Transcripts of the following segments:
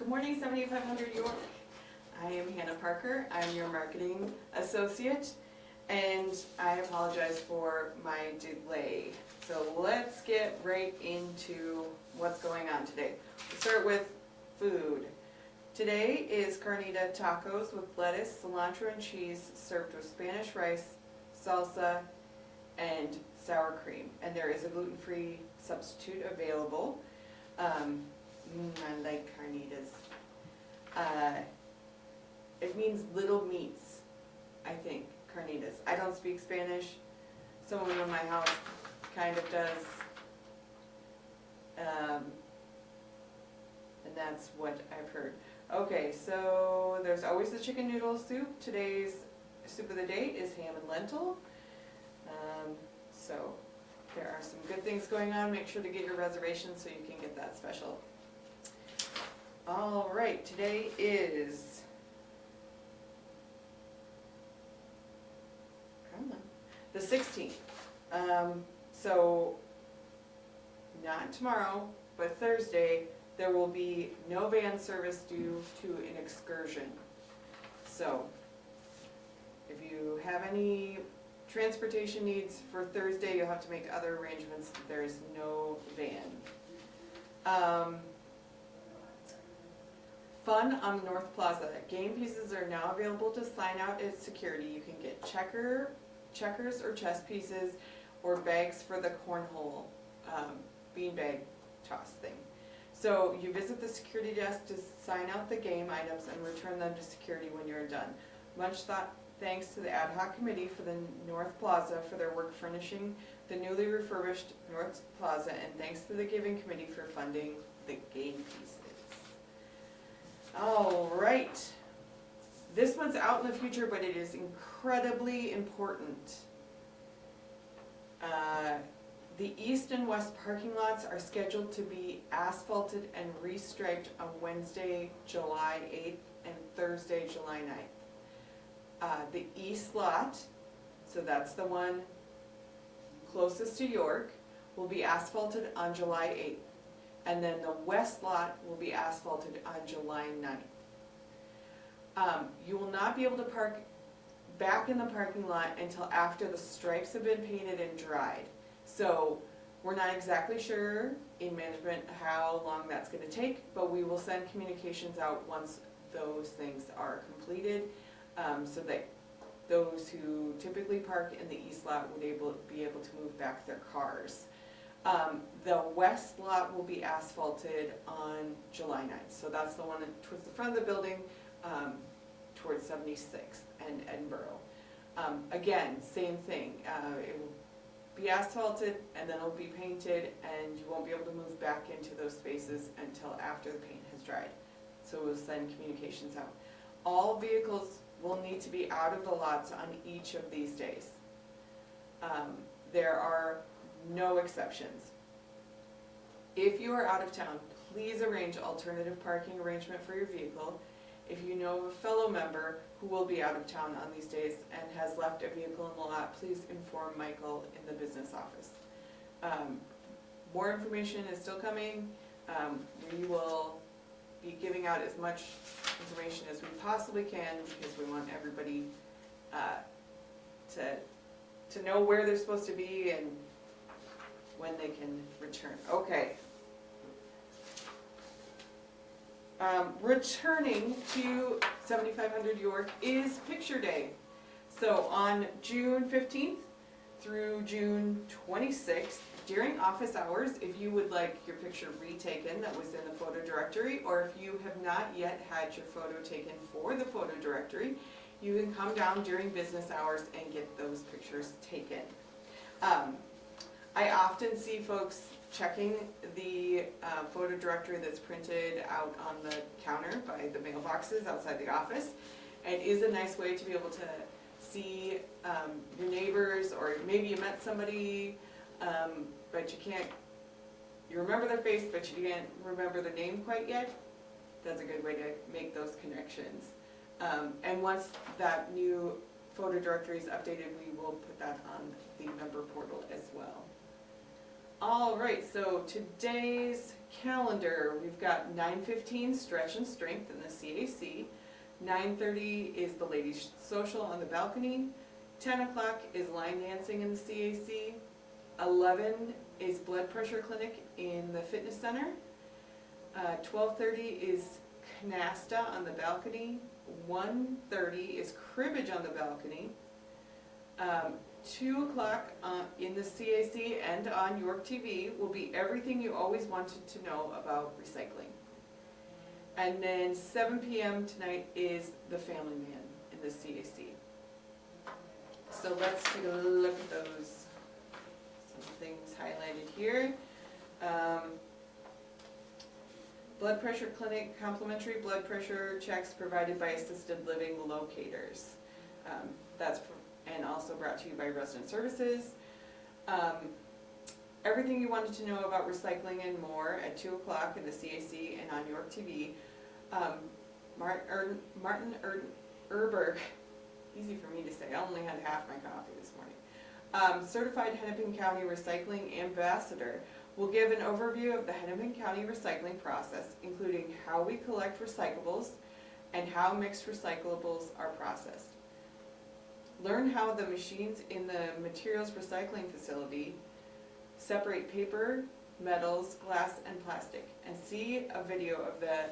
Good morning, 7500 York. I am Hannah Parker. I'm your marketing associate, and I apologize for my delay. So let's get right into what's going on today. We'll start with food. Today is carnita tacos with lettuce, cilantro, and cheese served with Spanish rice, salsa, and sour cream. And there is a gluten-free substitute available. I like carnitas. It means little meats, I think, carnitas. I don't speak Spanish. Someone in my house kind of does. And that's what I've heard. Okay, so there's always the chicken noodle soup. Today's soup of the day is ham and lentil. So there are some good things going on. Make sure to get your reservation so you can get that special. All right, today is the 16th. So not tomorrow, but Thursday, there will be no van service due to an excursion. So if you have any transportation needs for Thursday, you'll have to make other arrangements. There is no van. Fun on North Plaza. Game pieces are now available to sign out at security. You can get checkers or chess pieces or bags for the cornhole beanbag toss thing. So you visit the security desk to sign out the game items and return them to security when you're done. Much thanks to the ad hoc committee for the North Plaza for their work furnishing the newly refurbished North Plaza, and thanks to the Giving Committee for funding the game pieces. All right, this one's out in the future, but it is incredibly important. The east and west parking lots are scheduled to be asphalted and restriped on Wednesday, July 8th and Thursday, July 9th. The east lot, so that's the one closest to York, will be asphalted on July 8th. And then the west lot will be asphalted on July 9th. You will not be able to park back in the parking lot until after the stripes have been painted and dried. So we're not exactly sure in management how long that's going to take, but we will send communications out once those things are completed, so that those who typically park in the east lot would be able to move back their cars. The west lot will be asphalted on July 9th, so that's the one towards the front of the building, towards 76th and Edinburgh. Again, same thing. It will be asphalted and then it'll be painted, and you won't be able to move back into those spaces until after the paint has dried. So we'll send communications out. All vehicles will need to be out of the lots on each of these days. There are no exceptions. If you are out of town, please arrange alternative parking arrangement for your vehicle. If you know of a fellow member who will be out of town on these days and has left a vehicle in the lot, please inform Michael in the business office. More information is still coming. We will be giving out as much information as we possibly can, because we want everybody to know where they're supposed to be and when they can return. Okay. Returning to 7500 York is Picture Day. So on June 15th through June 26th, during office hours, if you would like your picture retaken that was in the photo directory, or if you have not yet had your photo taken for the photo directory, you can come down during business hours and get those pictures taken. I often see folks checking the photo directory that's printed out on the counter by the mailboxes outside the office. It is a nice way to be able to see your neighbors, or maybe you met somebody, but you remember their face, but you can't remember their name quite yet. That's a good way to make those connections. And once that new photo directory is updated, we will put that on the member portal as well. All right, so today's calendar, we've got 9:15 stretch and strength in the CAC. 9:30 is the ladies' social on the balcony. 10 o'clock is line dancing in the CAC. 11 is blood pressure clinic in the fitness center. 12:30 is canasta on the balcony. 1:30 is cribbage on the balcony. 2 o'clock in the CAC and on York TV will be everything you always wanted to know about recycling. And then 7 p.m. tonight is the Family Man in the CAC. So let's take a look at those. Some things highlighted here. Blood pressure clinic, complimentary blood pressure checks provided by assisted living locators. And also brought to you by Resident Services. Everything you wanted to know about recycling and more at 2 o'clock in the CAC and on York TV. Martin Erberg, easy for me to say, I only had half my coffee this morning. Certified Hennepin County Recycling Ambassador will give an overview of the Hennepin County recycling process, including how we collect recyclables and how mixed recyclables are processed. Learn how the machines in the materials recycling facility separate paper, metals, glass, and plastic, and see a video of the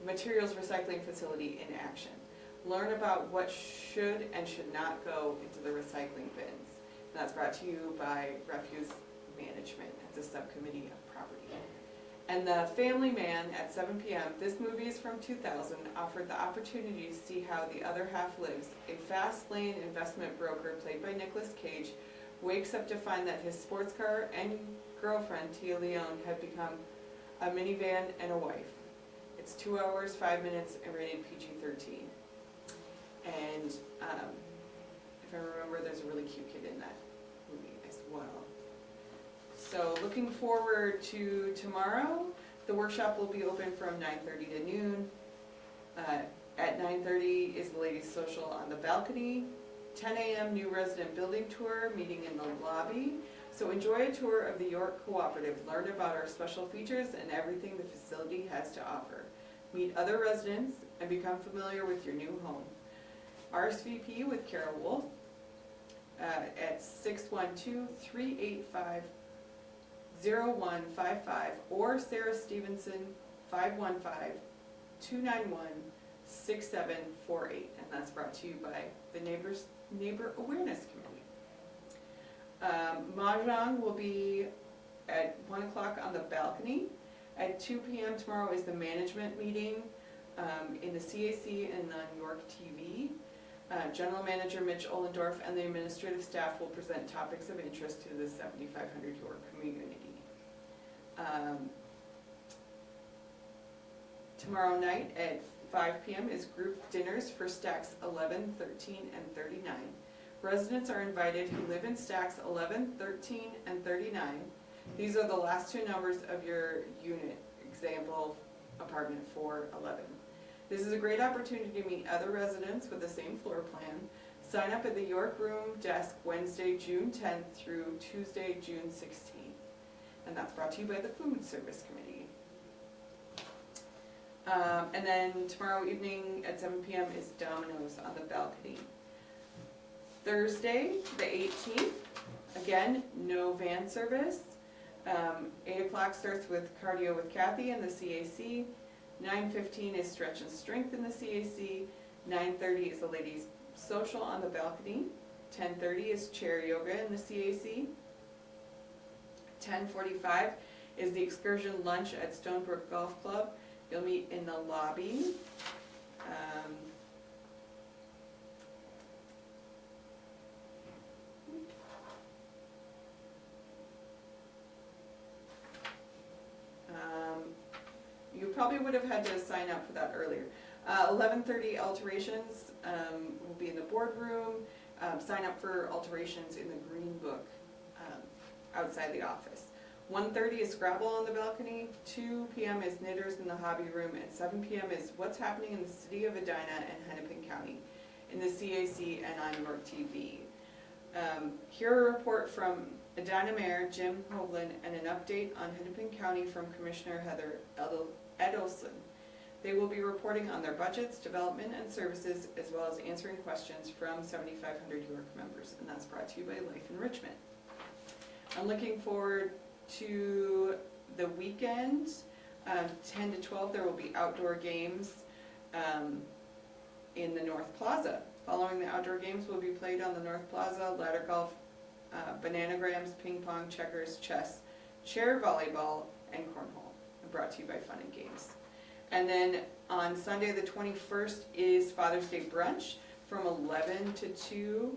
materials recycling facility in action. Learn about what should and should not go into the recycling bins. And that's brought to you by Refuse Management. It's a subcommittee of property. And The Family Man at 7 p.m. This movie is from 2000, offered the opportunity to see how the other half lives. A fast lane investment broker played by Nicolas Cage wakes up to find that his sports car and girlfriend, Tia Leone, have become a minivan and a wife. It's 2 hours, 5 minutes, and rated PG-13. And if I remember, there's a really cute kid in that movie as well. So looking forward to tomorrow. The workshop will be open from 9:30 to noon. At 9:30 is the ladies' social on the balcony. 10 a.m. new resident building tour, meeting in the lobby. So enjoy a tour of the York Cooperative. Learn about our special features and everything the facility has to offer. Meet other residents and become familiar with your new home. RSVP with Carol Wolf at 612-385-0155 or Sarah Stevenson 515-291-6748, and that's brought to you by the Neighbor Awareness Committee. Mahjong will be at 1 o'clock on the balcony. At 2 p.m. tomorrow is the management meeting in the CAC and on York TV. General Manager Mitch Ollendorf and the administrative staff will present topics of interest to the 7,500 York community. Tomorrow night at 5 p.m. is group dinners for stacks 11, 13, and 39. Residents are invited who live in stacks 11, 13, and 39. These are the last two numbers of your unit, example, apartment 411. This is a great opportunity to meet other residents with the same floor plan. Sign up at the York Room desk Wednesday, June 10th through Tuesday, June 16th. And that's brought to you by the Food Service Committee. And then tomorrow evening at 7 p.m. is Domino's on the balcony. Thursday, the 18th, again, no van service. 8 o'clock starts with cardio with Kathy in the CAC. 9:15 is stretch and strength in the CAC. 9:30 is the ladies' social on the balcony. 10:30 is chair yoga in the CAC. 10:45 is the excursion lunch at Stonebrook Golf Club. You'll meet in the lobby. You probably would have had to sign up for that earlier. 11:30 alterations will be in the boardroom. Sign up for alterations in the green book outside the office. 1:30 is Scrabble on the balcony. 2 p.m. is Knitters in the hobby room, and 7 p.m. is What's Happening in the City of Edina and Hennepin County in the CAC and on York TV. Hear a report from Edina Mayor Jim Hoagland, and an update on Hennepin County from Commissioner Heather Edelson. They will be reporting on their budgets, development, and services, as well as answering questions from 7,500 York members, and that's brought to you by Life Enrichment. I'm looking forward to the weekend. 10 to 12, there will be outdoor games in the North Plaza. Following the outdoor games will be played on the North Plaza, ladder golf, bananagrams, ping pong, checkers, chess, chair volleyball, and cornhole. Brought to you by Fun and Games. And then on Sunday the 21st is Father's Day brunch from 11 to 2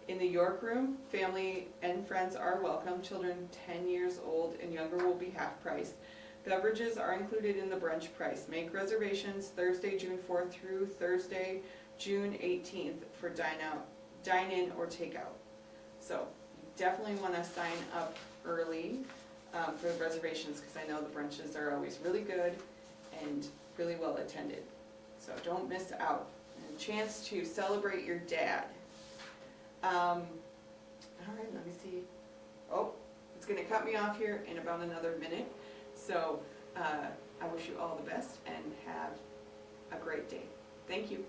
in the York Room. Family and friends are welcome. Children 10 years old and younger will be half price. Beverages are included in the brunch price. Make reservations Thursday, June 4th through Thursday, June 18th for dine-in or takeout. So you definitely want to sign up early for the reservations, because I know the brunches are always really good and really well attended. So don't miss out. And a chance to celebrate your dad. All right, let me see. Oh, it's going to cut me off here in about another minute. So I wish you all the best and have a great day. Thank you.